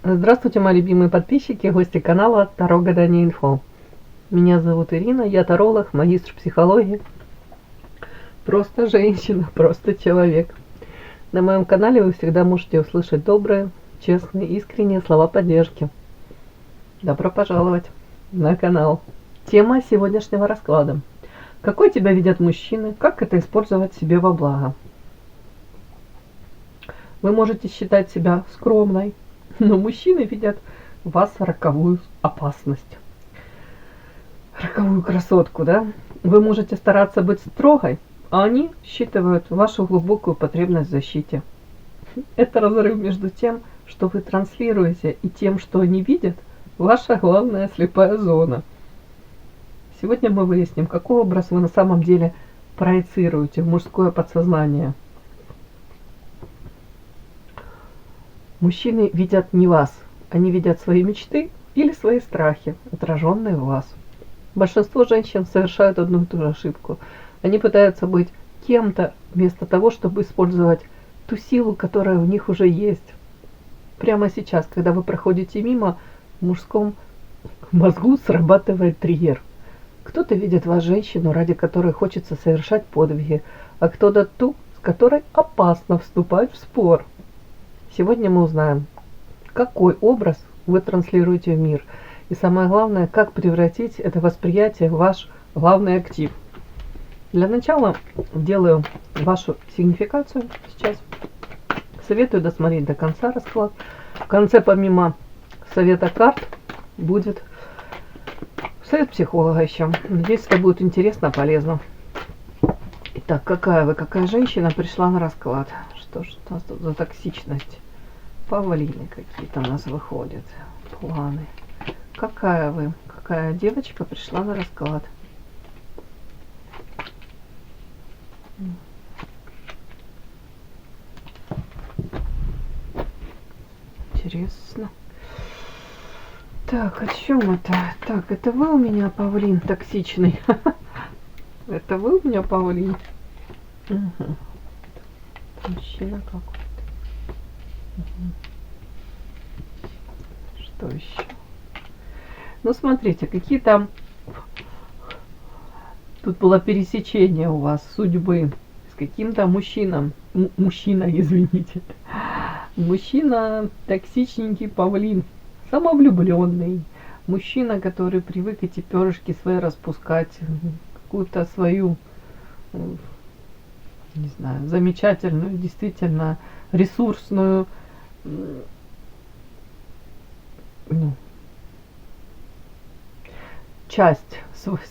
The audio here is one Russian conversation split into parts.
Здравствуйте, мои любимые подписчики, гости канала Таро Гадание Инфо. Меня зовут Ирина, я таролог, магистр психологии. Просто женщина, просто человек. На моем канале вы всегда можете услышать добрые, честные, искренние слова поддержки. Добро пожаловать на канал. Тема сегодняшнего расклада. Какой тебя видят мужчины, как это использовать себе во благо? Вы можете считать себя скромной, но мужчины видят в вас роковую опасность. Роковую красотку, да? Вы можете стараться быть строгой, а они считывают вашу глубокую потребность в защите. Это разрыв между тем, что вы транслируете, и тем, что они видят, ваша главная слепая зона. Сегодня мы выясним, какой образ вы на самом деле проецируете в мужское подсознание. Мужчины видят не вас, они видят свои мечты или свои страхи, отраженные в вас. Большинство женщин совершают одну и ту же ошибку. Они пытаются быть кем-то вместо того, чтобы использовать ту силу, которая в них уже есть. Прямо сейчас, когда вы проходите мимо, в мужском мозгу срабатывает триггер. Кто-то видит в вас женщину, ради которой хочется совершать подвиги, а кто-то ту, с которой опасно вступать в спор. Сегодня мы узнаем, какой образ вы транслируете в мир. И самое главное, как превратить это восприятие в ваш главный актив. Для начала делаю вашу сигнификацию сейчас. Советую досмотреть до конца расклад. В конце, помимо совета карт, будет совет психолога еще. Надеюсь, это будет интересно, полезно. Итак, какая женщина пришла на расклад? Что ж у нас тут за токсичность? Павлины какие-то у нас выходят. Планы. Какая девочка пришла на расклад? Интересно. Так, о чем это? Так, это вы у меня, павлин, токсичный? Это вы у меня, павлин? Мужчина какой-то. Что еще? Ну, смотрите, какие-то... Тут было пересечение у вас судьбы с каким-то мужчином. Мужчина, извините. Мужчина токсичненький павлин. Самовлюбленный. Мужчина, который привык эти перышки свои распускать. Какую-то свою, не знаю, замечательную, действительно ресурсную, часть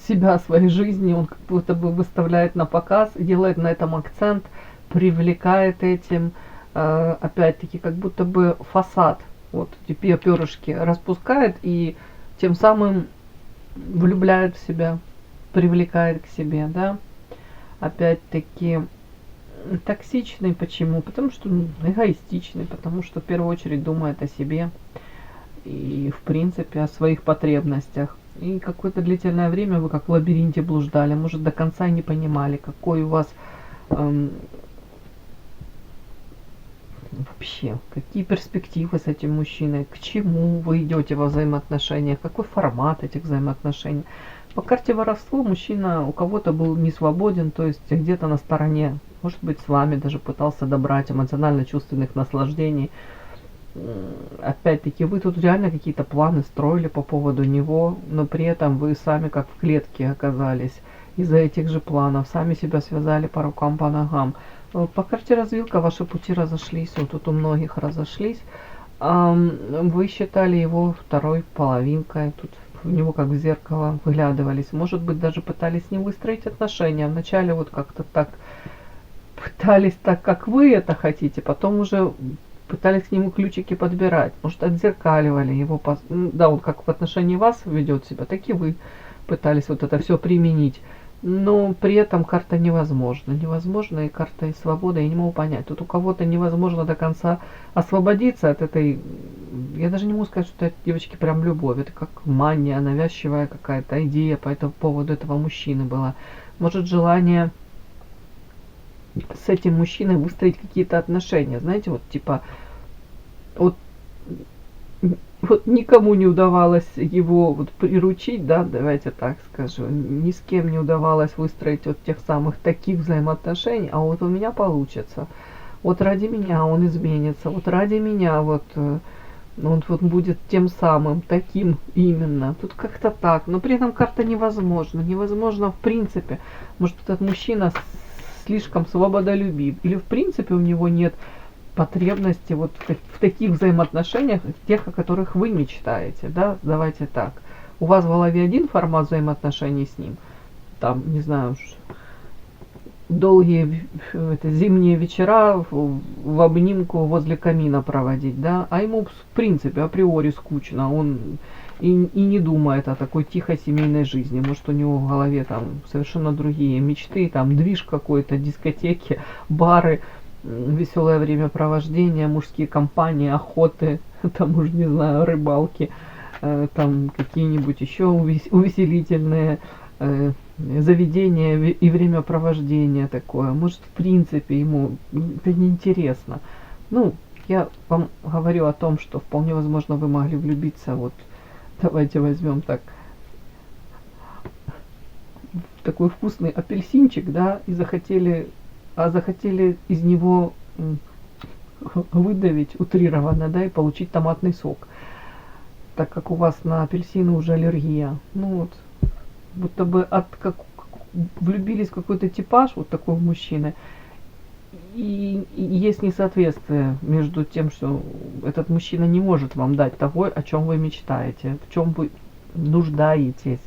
себя, своей жизни он как будто бы выставляет на показ, делает на этом акцент, привлекает этим, опять-таки, как будто бы фасад, вот эти перышки распускает и тем самым влюбляет в себя, привлекает к себе, да. Опять-таки токсичный, почему? Потому что эгоистичный, потому что в первую очередь думает о себе и в принципе о своих потребностях. И какое-то длительное время вы как в лабиринте блуждали, может до конца и не понимали, какой у вас вообще, какие перспективы с этим мужчиной, к чему вы идете во взаимоотношениях, какой формат этих взаимоотношений. По карте воровства мужчина у кого-то был не свободен, то есть где-то на стороне, может быть, с вами даже пытался добрать эмоционально-чувственных наслаждений. Опять-таки, вы тут реально какие-то планы строили по поводу него, но при этом вы сами как в клетке оказались из-за этих же планов, сами себя связали по рукам, по ногам. По карте развилка ваши пути разошлись, вот тут у многих разошлись. Вы считали его второй половинкой, тут в него как в зеркало выглядывались. Может быть, даже пытались с ним выстроить отношения. Вначале вот как-то так пытались так, как вы это хотите, потом уже пытались к нему ключики подбирать. Может, отзеркаливали его. Да, он как в отношении вас ведет себя, так и вы пытались вот это все применить. Но при этом карта невозможна. Невозможна и карта и свобода. Я не могу понять. Тут у кого-то невозможно до конца освободиться от этой... Я даже не могу сказать, что это, девочки, прям любовь. Это как мания, навязчивая какая-то идея по этому поводу этого мужчины была. Может, желание с этим мужчиной выстроить какие-то отношения. Знаете, вот типа... Вот вот никому не удавалось его вот приручить, да, давайте так скажу, ни с кем не удавалось выстроить вот тех самых таких взаимоотношений, а вот у меня получится. Вот ради меня он изменится, вот ради меня вот он вот будет тем самым, таким именно. Тут как-то так, но при этом как-то невозможно. Невозможно в принципе. Может, этот мужчина слишком свободолюбив, или в принципе у него нет потребности вот в таких взаимоотношениях, тех, о которых вы мечтаете, да, давайте так. У вас в голове один формат взаимоотношений с ним, там, не знаю, долгие зимние вечера в обнимку возле камина проводить, да, а ему в принципе априори скучно, он и не думает о такой тихой семейной жизни, может у него в голове там совершенно другие мечты, там движ какой-то, дискотеки, бары, веселое времяпровождение, мужские компании, охоты, там уж не знаю, рыбалки, там какие-нибудь еще увеселительные заведения и времяпровождение такое. Может, в принципе, ему это неинтересно. Ну, я вам говорю о том, что вполне возможно вы могли влюбиться, вот, давайте возьмем так, в такой вкусный апельсинчик, да, и захотели из него выдавить утрированно, да, и получить томатный сок, так как у вас на апельсины уже аллергия. Ну вот, будто бы влюбились в какой-то типаж вот такого мужчины, и есть несоответствие между тем, что этот мужчина не может вам дать того, о чем вы мечтаете, в чем вы нуждаетесь,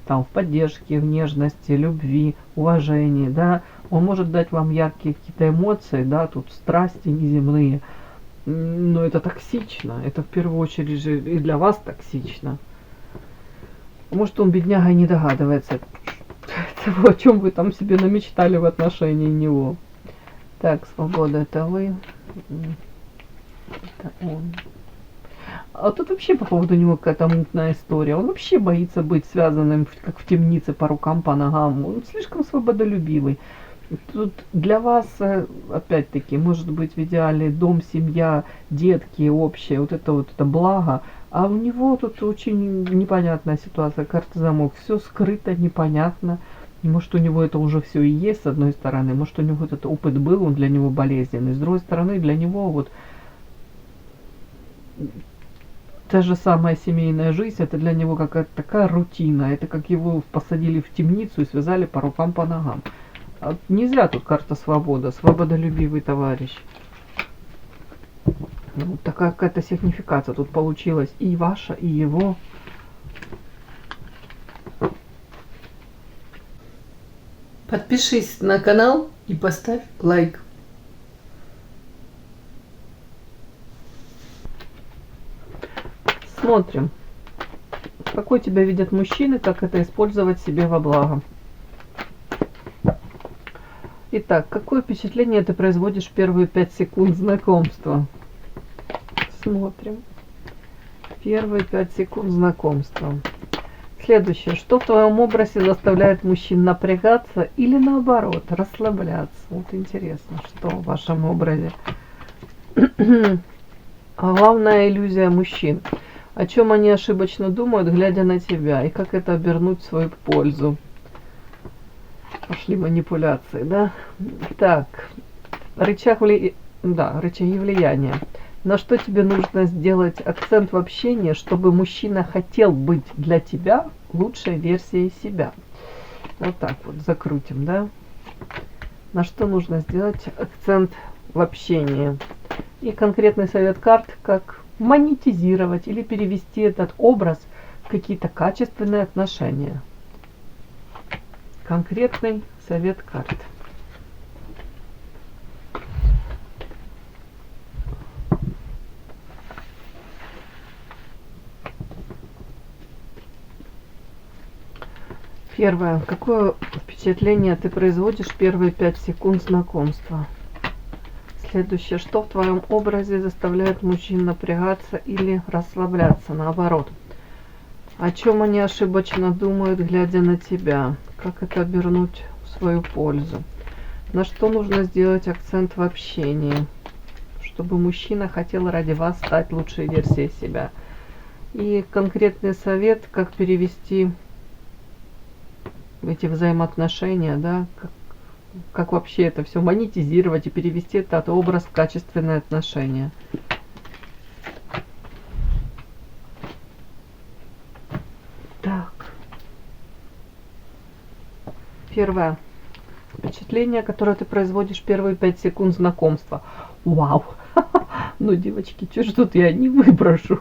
там, в поддержке, в нежности, любви, уважении, да. Он может дать вам яркие какие-то эмоции, да, тут страсти неземные, но это токсично, это в первую очередь же и для вас токсично. Может, он, бедняга, не догадывается того, о чем вы там себе намечтали в отношении него. Так, свобода, это вы, это он. А тут вообще по поводу него какая-то мутная история. Он вообще боится быть связанным, как в темнице, по рукам, по ногам. Он слишком свободолюбивый. Тут для вас, опять-таки, может быть в идеале дом, семья, детки, общее, вот это благо. А у него тут очень непонятная ситуация, карта замок. Все скрыто, непонятно. Может, у него это уже все и есть, с одной стороны. Может, у него этот опыт был, он для него болезненный. С другой стороны, для него вот та же самая семейная жизнь, это для него какая-то такая рутина. Это как его посадили в темницу и связали по рукам, по ногам. А не зря тут карта свобода, свободолюбивый товарищ. Ну, такая какая-то сигнификация тут получилась и ваша, и его. Подпишись на канал и поставь лайк. Смотрим, какой тебя видят мужчины, как это использовать себе во благо. Итак, какое впечатление ты производишь в первые 5 секунд знакомства? Смотрим. Первые 5 секунд знакомства. Следующее. Что в твоем образе заставляет мужчин напрягаться или наоборот расслабляться? Вот интересно, что в вашем образе. Главная иллюзия мужчин. О чем они ошибочно думают, глядя на тебя, и как это обернуть в свою пользу. Пошли манипуляции, да? Так, рычаги влияния. На что тебе нужно сделать акцент в общении, чтобы мужчина хотел быть для тебя лучшей версией себя? Вот так вот закрутим, да? На что нужно сделать акцент в общении? И конкретный совет карт, как монетизировать или перевести этот образ в какие-то качественные отношения. Конкретный совет карт. Первое. Какое впечатление ты производишь в первые 5 секунд знакомства? Следующее. Что в твоем образе заставляет мужчин напрягаться или расслабляться, наоборот? О чем они ошибочно думают, глядя на тебя? Как это обернуть в свою пользу? На что нужно сделать акцент в общении, чтобы мужчина хотел ради вас стать лучшей версией себя? И конкретный совет, как перевести эти взаимоотношения, да, как вообще это все монетизировать и перевести этот образ в качественные отношения. Так. Первое впечатление, которое ты производишь первые 5 секунд знакомства. Вау! Ну, девочки, что ж тут я не выброшу?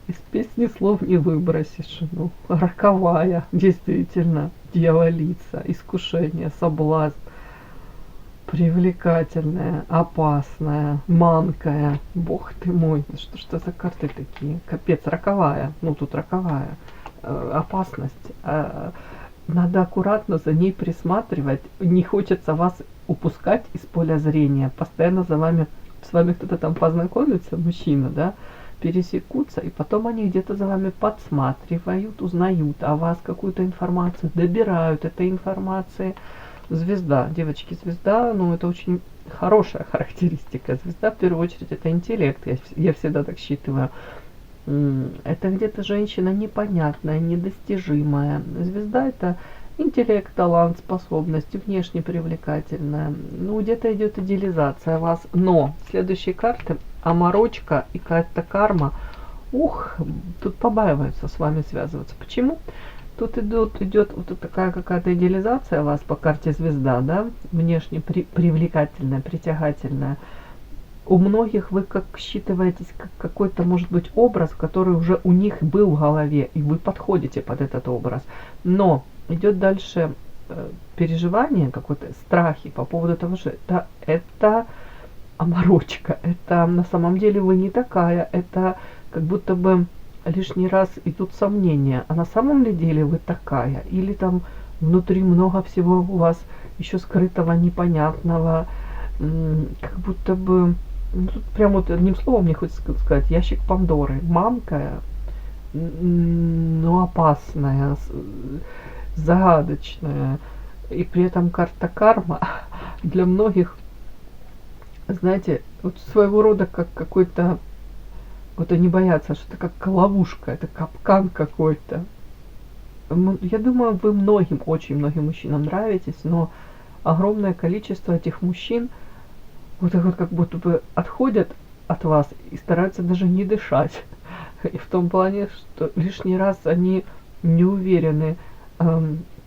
Из песни слов не выбросишь. Ну, роковая, действительно, дьяволица, искушение, соблазн, привлекательная, опасная, манкая. Бог ты мой, что за карты такие? Капец, роковая. Ну, тут роковая. Опасность. Надо аккуратно за ней присматривать. Не хочется вас упускать из поля зрения. Постоянно с вами кто-то там познакомится, мужчина, да, пересекутся, и потом они где-то за вами подсматривают, узнают о вас какую-то информацию, добирают этой информации. Звезда, девочки, звезда, ну, это очень хорошая характеристика. Звезда, в первую очередь, это интеллект, я всегда так считываю. Это где-то женщина непонятная, недостижимая. Звезда — это интеллект, талант, способность, внешне привлекательная. Ну, где-то идет идеализация вас. Но следующие карты — оморочка и карта карма. Ух, тут побаиваются с вами связываться. Почему? Тут идет вот такая какая-то идеализация вас по карте звезда, да, внешне привлекательная, притягательная. У многих вы как считываетесь как какой-то, может быть, образ, который уже у них был в голове, и вы подходите под этот образ. Но идет дальше переживание, какой-то страхи по поводу того, что это оморочка, это на самом деле вы не такая, это как будто бы лишний раз идут сомнения, а на самом ли деле вы такая, или там внутри много всего у вас еще скрытого, непонятного, как будто бы, ну, тут прям вот одним словом мне хочется сказать, ящик Пандоры, манкая, но опасная, загадочная, и при этом карта карма для многих, знаете, вот своего рода как какой-то, вот они боятся, что это как ловушка, это капкан какой-то. Я думаю, вы многим, очень многим мужчинам нравитесь, но огромное количество этих мужчин вот так вот как будто бы отходят от вас и стараются даже не дышать. И в том плане, что лишний раз они не уверены,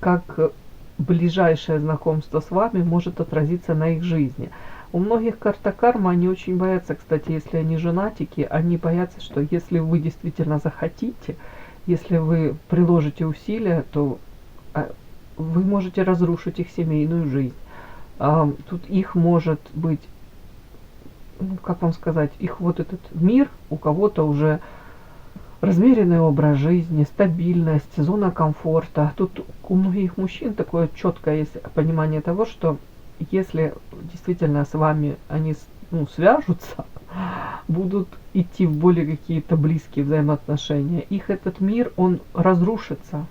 как ближайшее знакомство с вами может отразиться на их жизни. У многих карта карма, они очень боятся, кстати, если они женатики, они боятся, что если вы действительно захотите, если вы приложите усилия, то вы можете разрушить их семейную жизнь. Тут их может быть, ну, как вам сказать, их вот этот мир у кого-то уже размеренный образ жизни, стабильность, зона комфорта. Тут у многих мужчин такое четкое есть понимание того, что если действительно с вами они свяжутся, будут идти в более какие-то близкие взаимоотношения, их этот мир, он разрушится.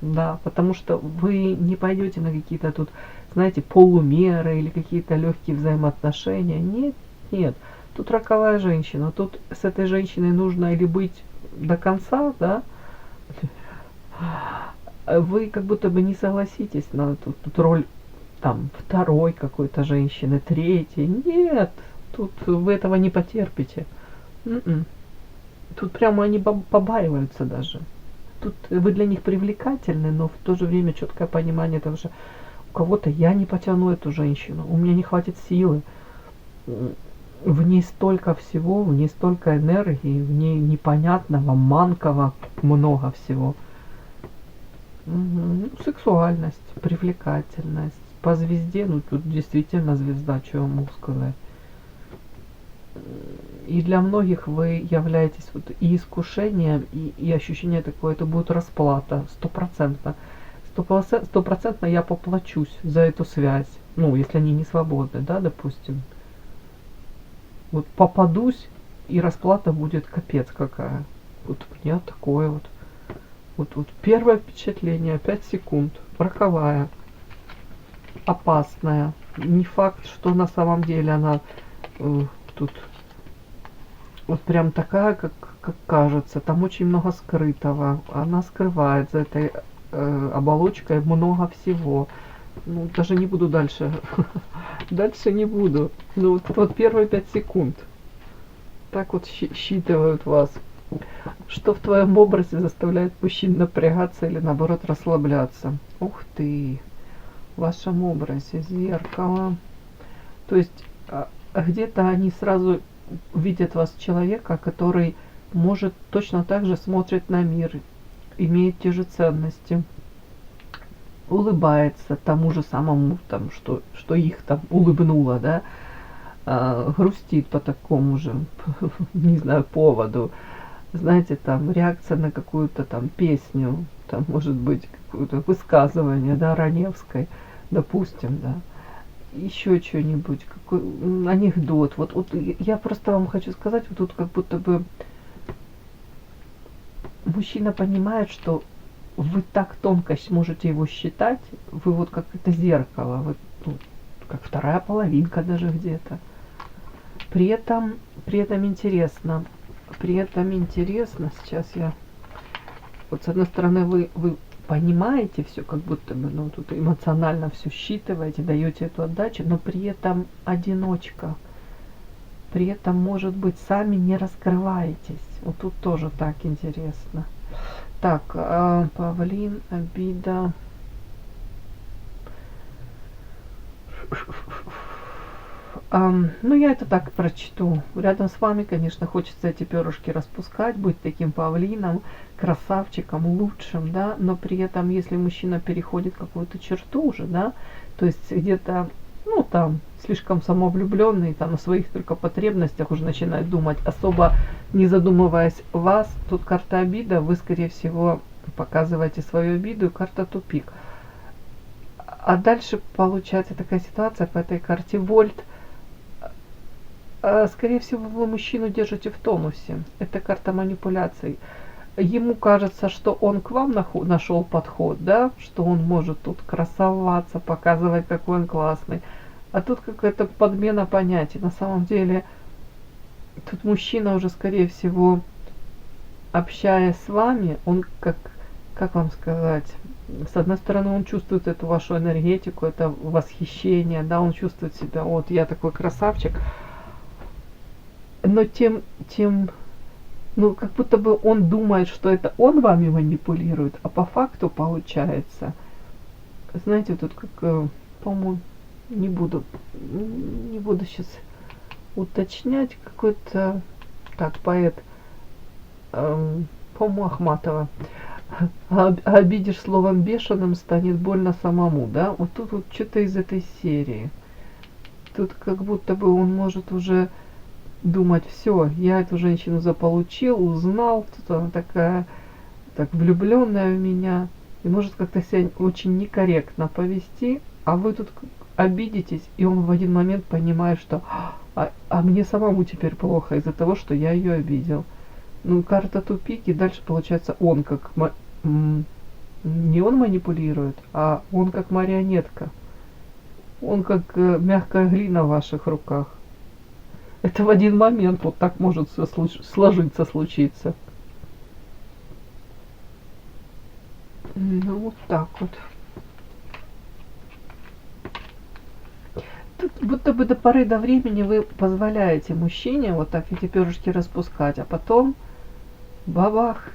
Да, потому что вы не пойдете на какие-то тут, знаете, полумеры или какие-то легкие взаимоотношения. Нет, нет. Тут роковая женщина. Тут с этой женщиной нужно или быть до конца, да, вы как будто бы не согласитесь на тут роль там второй какой-то женщины, третьей. Нет, тут вы этого не потерпите. Тут прямо они побаиваются даже. Тут вы для них привлекательны, но в то же время четкое понимание того, что у кого-то я не потяну эту женщину, у меня не хватит силы. В ней столько всего, в ней столько энергии, в ней непонятного, манкого много всего. Сексуальность, привлекательность. По звезде, ну тут действительно звезда, что я могу сказать. И для многих вы являетесь вот и искушением, и ощущение такое, это будет расплата, стопроцентно. Стопроцентно я поплачусь за эту связь. Ну, если они не свободны, да, допустим. Вот попадусь, и расплата будет капец какая. Вот у меня такое вот. Вот первое впечатление, 5 секунд, роковая, опасная. Не факт, что на самом деле она тут вот прям такая, как кажется. Там очень много скрытого. Она скрывает за этой оболочкой много всего. Ну, даже не буду дальше. Дальше не буду. Ну, вот первые 5 секунд. Так вот считывают вас. Что в твоем образе заставляет мужчин напрягаться или наоборот расслабляться? Ух ты. В вашем образе зеркало. То есть где-то они сразу видят вас человека, который может точно так же смотрит на мир, имеет те же ценности, улыбается тому же самому, там, что их там улыбнуло, да, грустит по такому же, не знаю, поводу. Знаете, там реакция на какую-то там песню, там может быть какое-то высказывание, да, Раневской, допустим, да, еще что-нибудь, какой анекдот. Вот я просто вам хочу сказать, вот тут как будто бы мужчина понимает, что вы так тонко можете его считать, вы вот как это зеркало, вы, ну, как вторая половинка даже где-то. При этом интересно, сейчас я, вот с одной стороны вы понимаете все, как будто бы, ну, тут эмоционально все считываете, даете эту отдачу, но при этом одиночка. При этом, может быть, сами не раскрываетесь. Вот тут тоже так интересно. Так, павлин, обида. Ну, я это так прочту. Рядом с вами, конечно, хочется эти перышки распускать, быть таким павлином, красавчиком, лучшим, да, но при этом, если мужчина переходит какую-то черту уже, да, то есть где-то, ну, там, слишком самовлюбленный, там, о своих только потребностях уже начинает думать, особо не задумываясь вас, тут карта обида, вы, скорее всего, показываете свою обиду, и карта тупик. А дальше получается такая ситуация по этой карте Вольт. Скорее всего, вы мужчину держите в тонусе. Это карта манипуляций. Ему кажется, что он к вам нашел подход, да, что он может тут красоваться, показывать, какой он классный. А тут какая-то подмена понятий. На самом деле, тут мужчина уже, скорее всего, общаясь с вами, он как вам сказать, с одной стороны, он чувствует эту вашу энергетику, это восхищение, да, он чувствует себя, вот я такой красавчик, но ну, как будто бы он думает, что это он вами манипулирует, а по факту получается, знаете, тут как, по-моему, не буду сейчас уточнять, какой-то, так, поэт, по-моему, Ахматова. Обидишь словом бешеным, станет больно самому, да? Вот тут вот что-то из этой серии. Тут как будто бы он может уже думать, все, я эту женщину заполучил, узнал, тут она такая, так влюбленная в меня, и может как-то себя очень некорректно повести, а вы тут обидитесь, и он в один момент понимает, что мне самому теперь плохо из-за того, что я ее обидел. Ну, карта тупик, и дальше получается он как не он манипулирует, а он как марионетка. Он как мягкая глина в ваших руках. Это в один момент вот так может все сложиться, случиться. Ну, вот так вот. Тут будто бы до поры до времени вы позволяете мужчине вот так эти перышки распускать, а потом бабах,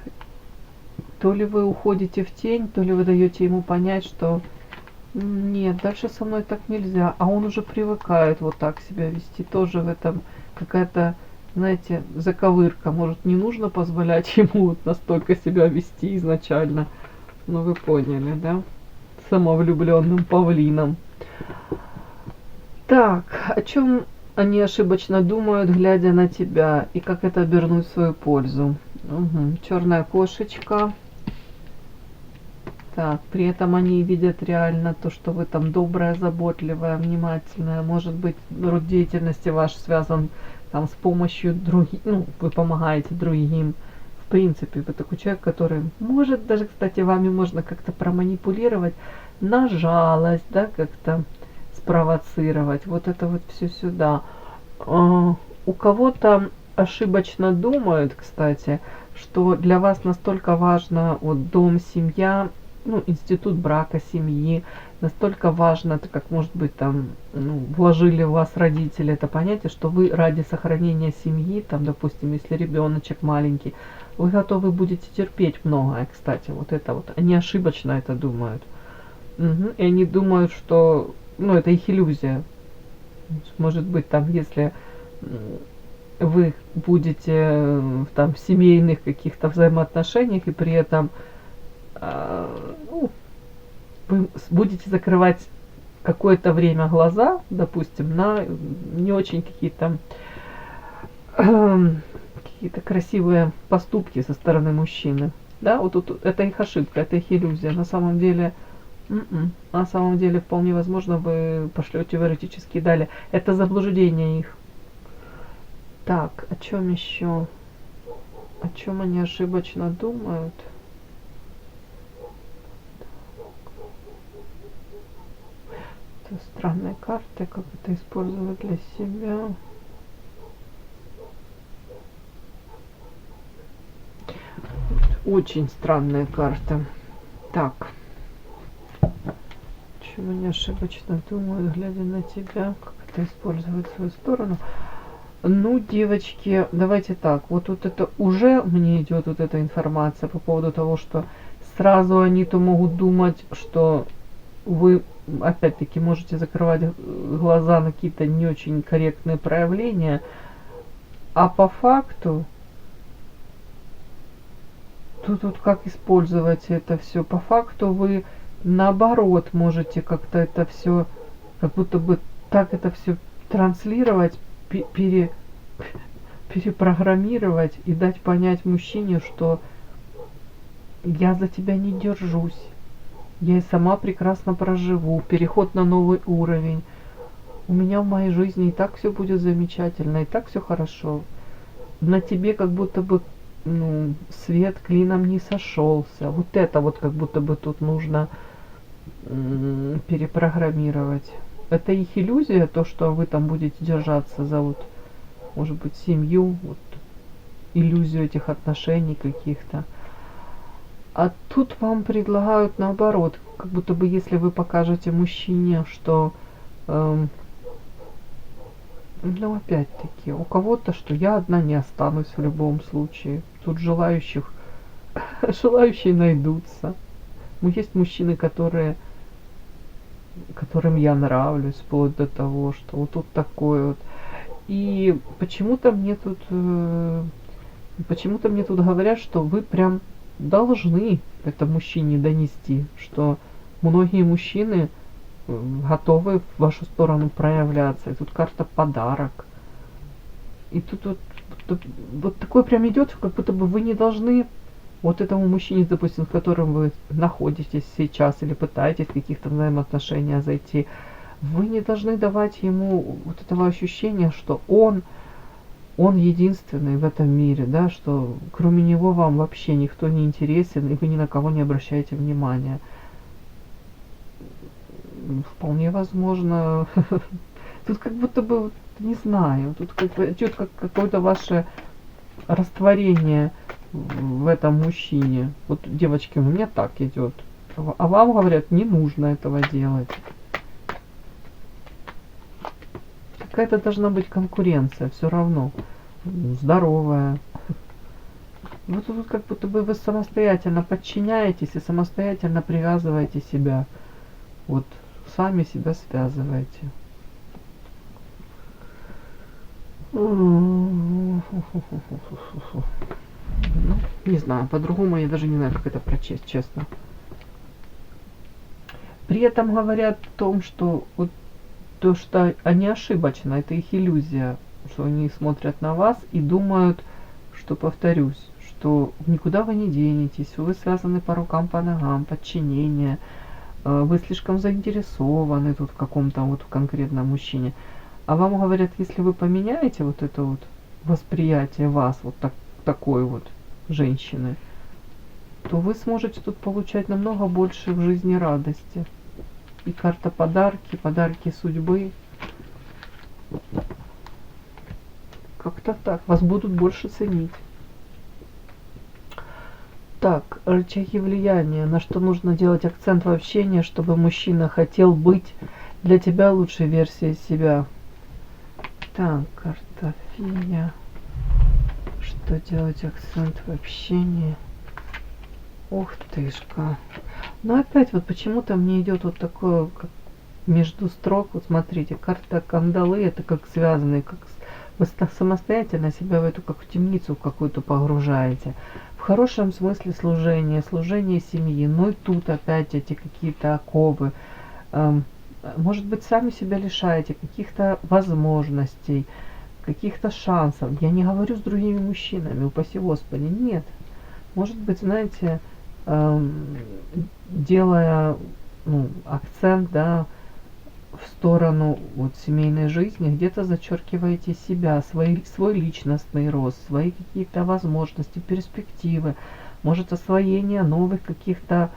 то ли вы уходите в тень, то ли вы даете ему понять, что нет, дальше со мной так нельзя, а он уже привыкает вот так себя вести, тоже в этом какая-то, знаете, заковырка, может, не нужно позволять ему вот настолько себя вести изначально, ну вы поняли, да, самовлюбленным павлином. Так, о чем они ошибочно думают, глядя на тебя, и как это обернуть в свою пользу. Угу. Черная кошечка. Так, при этом они видят реально то, что вы там добрая, заботливая, внимательная. Может быть, род деятельности ваш связан там с помощью других, ну, вы помогаете другим. В принципе, вы такой человек, который может даже, кстати, вами можно как-то проманипулировать на жалость, да, как-то спровоцировать. Вот это вот все сюда. У кого-то ошибочно думают, кстати, что для вас настолько важно вот дом, семья, ну, институт брака, семьи, настолько важно, это как может быть там, ну, вложили в вас родители это понятие, что вы ради сохранения семьи, там, допустим, если ребеночек маленький, вы готовы будете терпеть многое, кстати, вот это вот. Они ошибочно это думают. Мгм. И они думают, что, ну, это их иллюзия. Может быть, там, если вы будете там в семейных каких-то взаимоотношениях и при этом ну, вы будете закрывать какое-то время глаза, допустим, на не очень какие-то какие-то красивые поступки со стороны мужчины. Да, вот тут это их ошибка, это их иллюзия. На самом деле, на самом деле вполне возможно вы пошлете в эротические дали. Это заблуждение их. Так, о чем еще? О чем они ошибочно думают? Это странные карты, как это использовать для себя. Очень странные карты. Так. Чего они ошибочно думают, глядя на тебя, как это использовать в свою сторону. Ну, девочки, давайте так. Вот это уже мне идет вот эта информация по поводу того, что сразу они-то могут думать, что вы опять-таки можете закрывать глаза на какие-то не очень корректные проявления, а по факту тут вот как использовать это все. По факту вы наоборот можете как-то это все, как будто бы так это все транслировать, перепрограммировать и дать понять мужчине, что я за тебя не держусь, я и сама прекрасно проживу, переход на новый уровень. У меня в моей жизни и так все будет замечательно, и так все хорошо. На тебе как будто бы, ну, свет клином не сошелся. Вот это вот как будто бы тут нужно перепрограммировать. Это их иллюзия, то, что вы там будете держаться за вот, может быть, семью, вот, иллюзию этих отношений каких-то. А тут вам предлагают наоборот, как будто бы если вы покажете мужчине, что ну опять-таки, у кого-то, что я одна не останусь в любом случае. Тут желающие найдутся. Ну, есть мужчины, которым я нравлюсь, вплоть до того, что вот тут такое вот. И почему-то мне тут говорят, что вы прям должны это мужчине донести, что многие мужчины готовы в вашу сторону проявляться. И тут карта подарок. И тут вот такое прям идет, как будто бы вы не должны вот этому мужчине, допустим, с которым вы находитесь сейчас или пытаетесь в каких-то взаимоотношениях зайти, вы не должны давать ему вот этого ощущения, что он единственный в этом мире, да, что кроме него вам вообще никто не интересен, и вы ни на кого не обращаете внимания. Вполне возможно. Тут как будто бы, не знаю, тут как бы идет какое-то ваше растворение в этом мужчине. Вот, девочки, у меня так идет. А вам говорят, не нужно этого делать. Какая-то должна быть конкуренция, все равно. Здоровая. Вот тут как будто бы вы самостоятельно подчиняетесь и самостоятельно привязываете себя. Вот сами себя связываете. Ну, не знаю, по-другому я даже не знаю, как это прочесть, честно. При этом говорят о том, что вот то, что они ошибочно, это их иллюзия, что они смотрят на вас и думают, что, повторюсь, что никуда вы не денетесь, вы связаны по рукам, по ногам, подчинение, вы слишком заинтересованы тут в каком-то вот конкретном мужчине. А вам говорят, если вы поменяете вот это вот восприятие вас, вот такой вот женщины, то вы сможете тут получать намного больше в жизни радости. И карта подарки, подарки судьбы. как-то так. Вас будут больше ценить. Так, рычаги влияния. На что нужно делать акцент в общении, чтобы мужчина хотел быть для тебя лучшей версией себя. Так, карта фея. Что делать акцент в общении? Ух тышка. Но опять вот почему-то мне идет вот такое, как между строк. Вот смотрите, карта кандалы, это как связанные, как вы самостоятельно себя в эту как в темницу какую-то погружаете. В хорошем смысле служение семьи. Но и тут опять эти какие-то оковы. Может быть, сами себя лишаете каких-то возможностей, каких-то шансов. Я не говорю с другими мужчинами, упаси Господи, нет. Может быть, знаете, делая акцент, да, в сторону вот семейной жизни, где-то зачеркиваете себя, свой личностный рост, свои какие-то возможности, перспективы, может освоение новых каких-то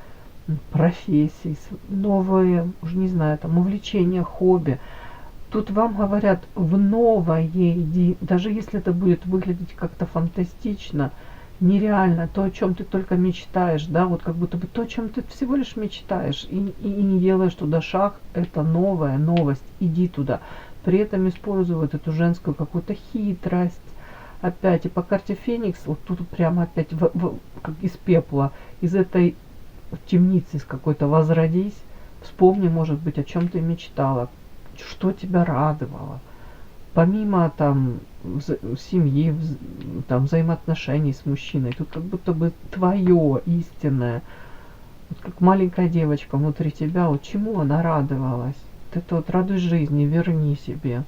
профессий, новые, уже не знаю, там увлечения, хобби. Тут вам говорят в новое иди, даже если это будет выглядеть как-то фантастично, нереально, то, о чем ты только мечтаешь, да, вот как будто бы то, о чем ты всего лишь мечтаешь, и не делаешь туда шаг, это новая новость, иди туда. При этом используй вот эту женскую какую-то хитрость, опять, и по карте Феникс, вот тут прямо опять как из пепла, из этой темницы, из какой-то возродись, вспомни, может быть, о чем ты мечтала, что тебя радовало. Помимо там семьи, там взаимоотношений с мужчиной, тут как будто бы твое истинное, вот как маленькая девочка внутри тебя, вот чему она радовалась. Вот это вот радуй жизни, верни себе.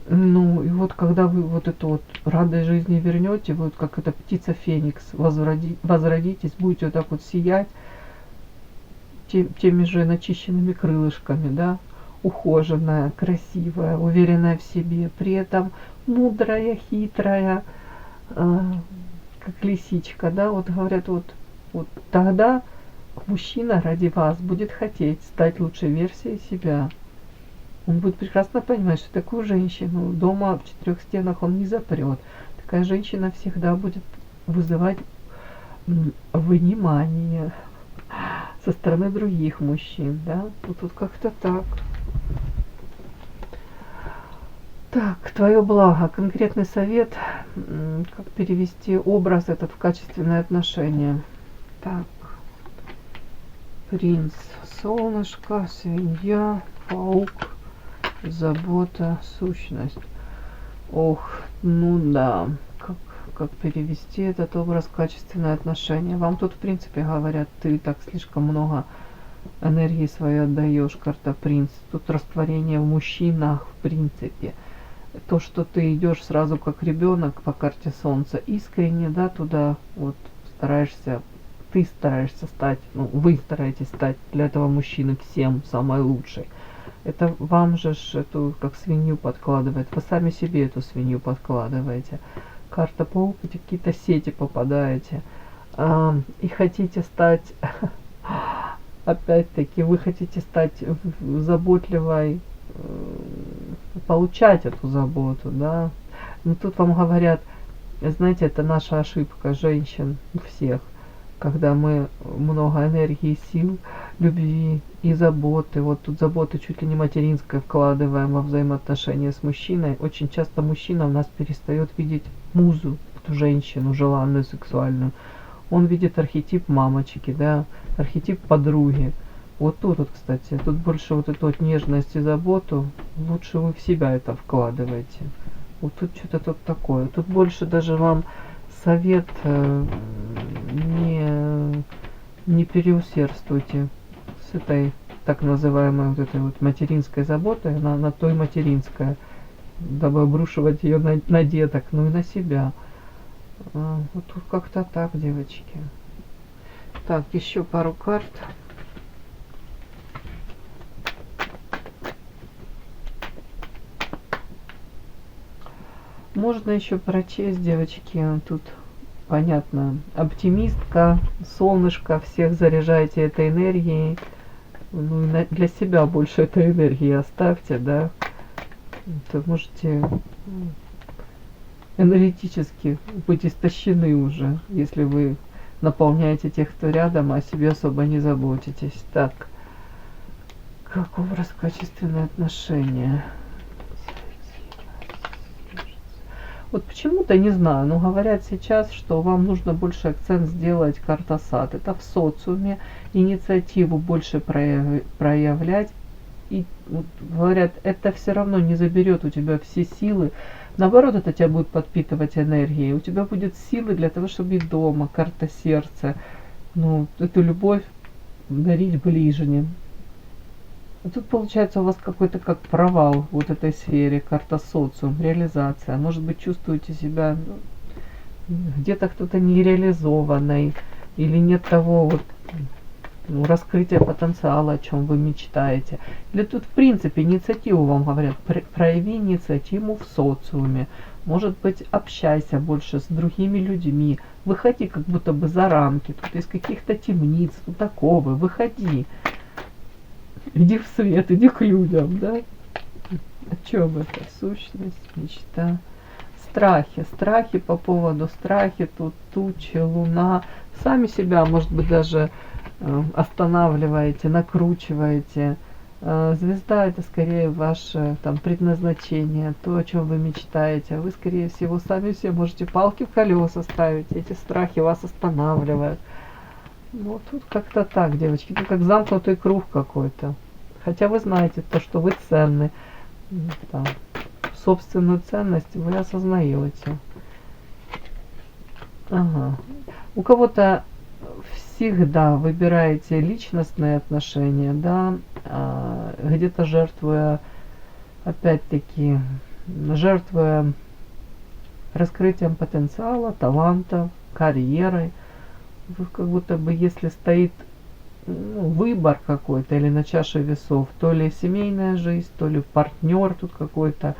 Ну и вот когда вы вот эту вот радость жизни вернете, вот как эта птица Феникс, возродитесь, будете вот так вот сиять теми же начищенными крылышками, да, ухоженная, красивая, уверенная в себе, при этом мудрая, хитрая, как лисичка, да, вот говорят, вот тогда мужчина ради вас будет хотеть стать лучшей версией себя. Он будет прекрасно понимать, что такую женщину дома в четырех стенах он не запрет. Такая женщина всегда будет вызывать внимание со стороны других мужчин, да, тут как-то так. Так, твое благо. Конкретный совет, как перевести образ этот в качественное отношение. Так, принц, солнышко, свинья, паук, забота, сущность. Ох, ну да, как перевести этот образ в качественное отношение. Вам тут, в принципе, говорят, ты так слишком много энергии своей отдаешь, карта принц. Тут растворение в мужчинах, в принципе. То, что ты идешь сразу как ребенок по карте солнца, искренне, да, туда вот стараешься, ты стараешься стать, ну, вы стараетесь стать для этого мужчины всем самой лучшей. Это вам же эту как свинью подкладывает, вы сами себе эту свинью подкладываете. Карта паук, какие-то сети попадаете и хотите стать, опять-таки, вы хотите стать заботливой, получать эту заботу, да. Но тут вам говорят, знаете, это наша ошибка женщин всех, когда мы много энергии, сил, любви и заботы, вот тут заботы чуть ли не материнской вкладываем во взаимоотношения с мужчиной. Очень часто мужчина в нас перестает видеть музу, эту женщину желанную, сексуальную. Он видит архетип мамочки, да, архетип подруги. Вот тут вот, кстати, тут больше вот эту вот нежность и заботу, лучше вы в себя это вкладываете. Вот тут что-то тут такое. Тут больше даже вам совет, не переусердствуйте с этой так называемой вот этой вот материнской заботой, на той материнская, дабы обрушивать ее на деток, ну и на себя. Вот тут как-то так, девочки. Так, еще пару карт. Можно еще прочесть, девочки, тут понятно. Оптимистка, солнышко, всех заряжайте этой энергией. Ну и для себя больше этой энергии оставьте, да. то можете энергетически быть истощены уже, если вы наполняете тех, кто рядом, а о себе особо не заботитесь. Так, как образ качественные отношения. Вот почему-то, не знаю, но говорят сейчас, что вам нужно больше акцент сделать картосад. Это в социуме, инициативу больше проявлять. И вот, говорят, это все равно не заберет у тебя все силы. Наоборот, это тебя будет подпитывать энергией. У тебя будет силы для того, чтобы и дома, карта сердца, ну, эту любовь дарить ближним. А тут получается у вас какой-то как провал в вот этой сфере, карта социум, реализация. Может быть, чувствуете себя где-то кто-то нереализованный, или нет того вот, ну, раскрытия потенциала, о чем вы мечтаете. Или тут в принципе инициативу вам говорят, прояви инициативу в социуме. Может быть, общайся больше с другими людьми, выходи как будто бы за рамки, тут из каких-то темниц, тут такого, выходи. Иди в свет, иди к людям, да? О чем это? Сущность, мечта. Страхи. Страхи по поводу страхи. Тут тучи, луна. Сами себя, может быть, даже останавливаете, накручиваете. Звезда — это скорее ваше там предназначение, то, о чем вы мечтаете. А вы, скорее всего, сами все можете палки в колеса ставить. Эти страхи вас останавливают. Вот тут как-то так, девочки, это как замкнутый круг какой-то. Хотя вы знаете то, что вы ценны. Да. Собственную ценность вы осознаете. Ага. У кого-то всегда выбираете личностные отношения, да, где-то жертвуя, опять-таки, жертвуя раскрытием потенциала, талантов, карьерой. Как будто бы если стоит, ну, выбор какой-то или на чаше весов, то ли семейная жизнь, то ли партнер, тут какой-то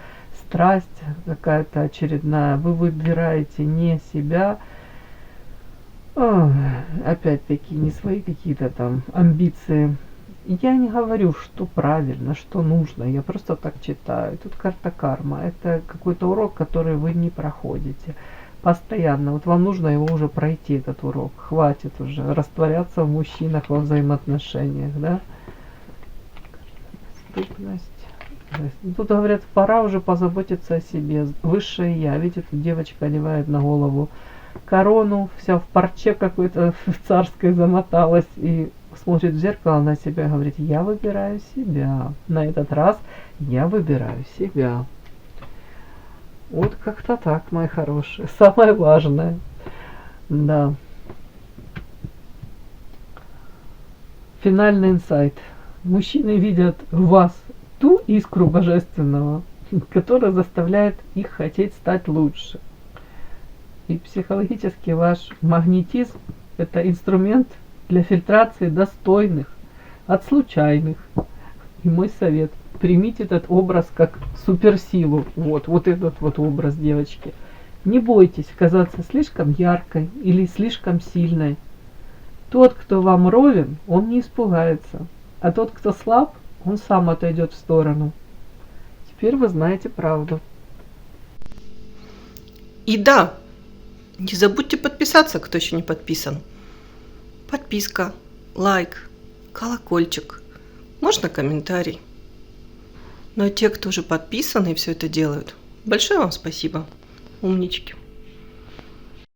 страсть какая-то очередная, вы выбираете не себя, опять-таки не свои какие-то там амбиции. Я не говорю, что правильно, что нужно, я просто так читаю. Тут карта карма, это какой-то урок, который вы не проходите постоянно. Вот вам нужно его уже пройти, этот урок. Хватит уже растворяться в мужчинах во взаимоотношениях, да? Доступность. Тут говорят, пора уже позаботиться о себе. Высшее я. Видите, тут девочка одевает на голову корону, вся в парче какой-то в царской замоталась и смотрит в зеркало на себя и говорит, я выбираю себя. На этот раз я выбираю себя. Вот как-то так, мои хорошие. Самое важное. Да. Финальный инсайт. Мужчины видят в вас ту искру божественного, которая заставляет их хотеть стать лучше. И психологически ваш магнетизм – это инструмент для фильтрации достойных от случайных. И мой совет – примите этот образ как суперсилу. Вот этот вот образ, девочки. Не бойтесь казаться слишком яркой или слишком сильной. Тот, кто вам ровен, он не испугается. А тот, кто слаб, он сам отойдет в сторону. Теперь вы знаете правду. И да, не забудьте подписаться, кто еще не подписан. Подписка, лайк, колокольчик, можно комментарий. Ну а те, кто уже подписаны и все это делают, большое вам спасибо, умнички.